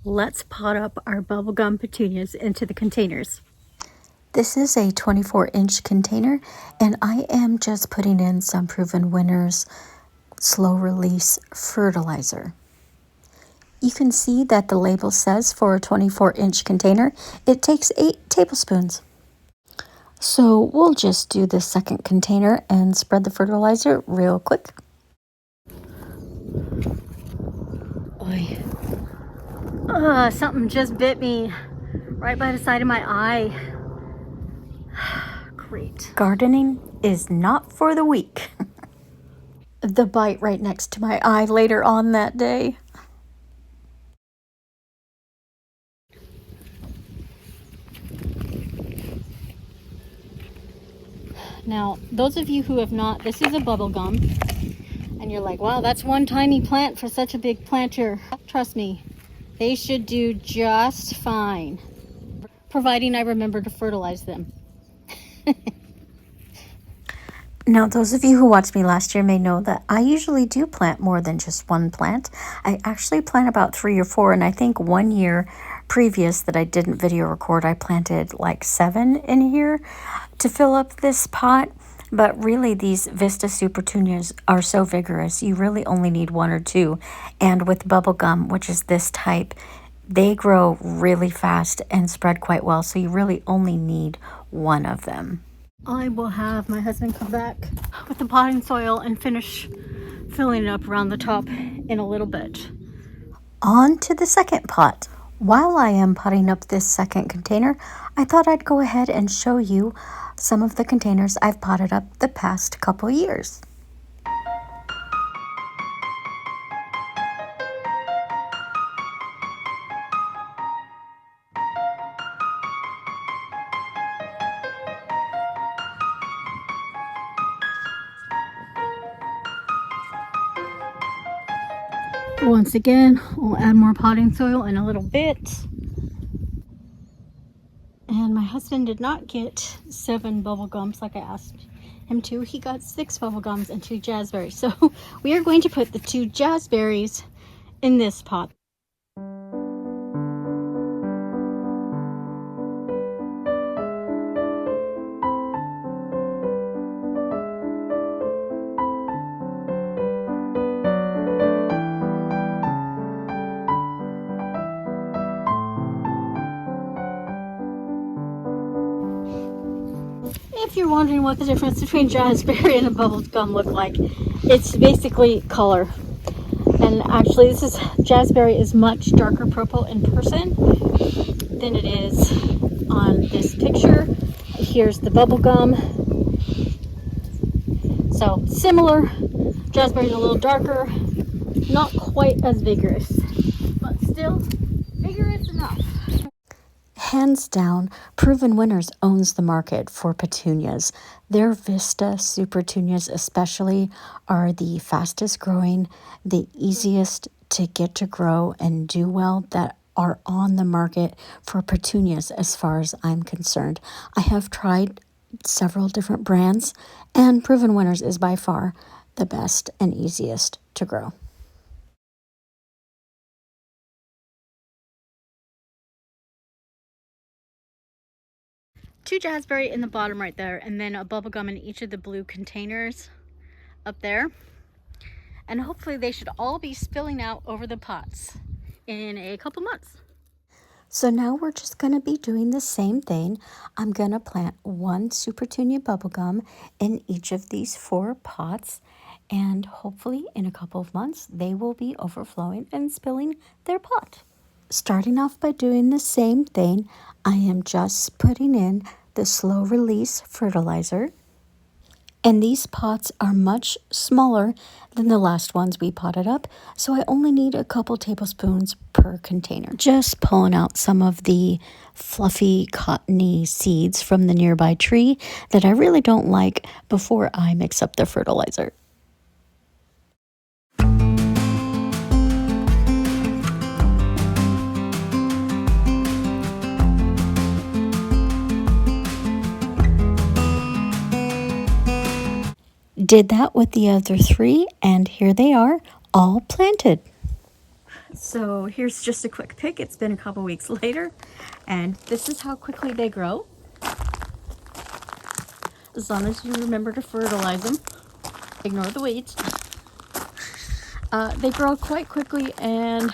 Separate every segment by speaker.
Speaker 1: let's pot up our bubblegum petunias into the containers.
Speaker 2: This is a 24-inch container, and I am just putting in some Proven Winners slow release fertilizer. You can see that the label says for a 24-inch container, it takes 8 tablespoons. So we'll just do the second container and spread the fertilizer real quick.
Speaker 1: Oy. Something just bit me right by the side of my eye. Great.
Speaker 2: Gardening is not for the weak. The bite right next to my eye later on that day.
Speaker 1: Now, those of you who have not, this is a bubble gum, and you're like, wow, that's one tiny plant for such a big planter. Trust me, they should do just fine, providing I remember to fertilize them.
Speaker 2: Now, those of you who watched me last year may know that I usually do plant more than just one plant. I actually plant about 3 or 4, and I think 1 year previous that I didn't video record, I planted like 7 in here to fill up this pot. But really, these Vista Supertunias are so vigorous, you really only need 1 or 2. And with bubblegum, which is this type, they grow really fast and spread quite well, so you really only need 1 of them.
Speaker 1: I will have my husband come back with the potting soil and finish filling it up around the top in a little bit.
Speaker 2: On to the second pot. While I am potting up this second container, I thought I'd go ahead and show you some of the containers I've potted up the past couple years.
Speaker 1: Once again, we'll add more potting soil in a little bit. And my husband did not get 7 bubble gums like I asked him to. He got 6 bubble gums and 2 jazzberries. So we are going to put the 2 jazzberries in this pot. If you're wondering what the difference between jazzberry and a bubble gum look like, it's basically color. And actually, this is jazzberry is much darker purple in person than it is on this picture. Here's the bubble gum. So similar, jazzberry is a little darker, not quite as vigorous, but still vigorous enough.
Speaker 2: Hands down, Proven Winners owns the market for petunias. Their Vista Supertunias especially are the fastest growing, the easiest to get to grow and do well that are on the market for petunias as far as I'm concerned. I have tried several different brands, and Proven Winners is by far the best and easiest to grow.
Speaker 1: Two jazzberry in the bottom right there, and then a bubble gum in each of the blue containers up there. And hopefully they should all be spilling out over the pots in a couple months.
Speaker 2: So now we're just going to be doing the same thing. I'm going to plant 1 Supertunia bubblegum in each of these 4 pots, and hopefully in a couple of months they will be overflowing and spilling their pot. Starting off by doing the same thing, I am just putting in the slow release fertilizer. And these pots are much smaller than the last ones we potted up, so I only need a couple tablespoons per container. Just pulling out some of the fluffy, cottony seeds from the nearby tree that I really don't like before I mix up the fertilizer. Did that with the other 3, and here they are, all planted.
Speaker 1: So here's just a quick pic. It's been a couple weeks later, and this is how quickly they grow. As long as you remember to fertilize them, ignore the weeds. They grow quite quickly, and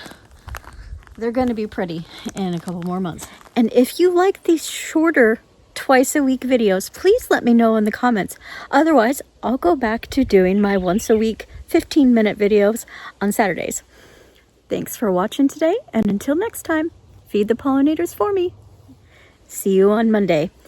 Speaker 1: they're going to be pretty in a couple more months. And if you like these shorter twice a week videos, please let me know in the comments. Otherwise, I'll go back to doing my once a week 15-minute videos on Saturdays. Thanks for watching today, and until next time, feed the pollinators for me. See you on Monday.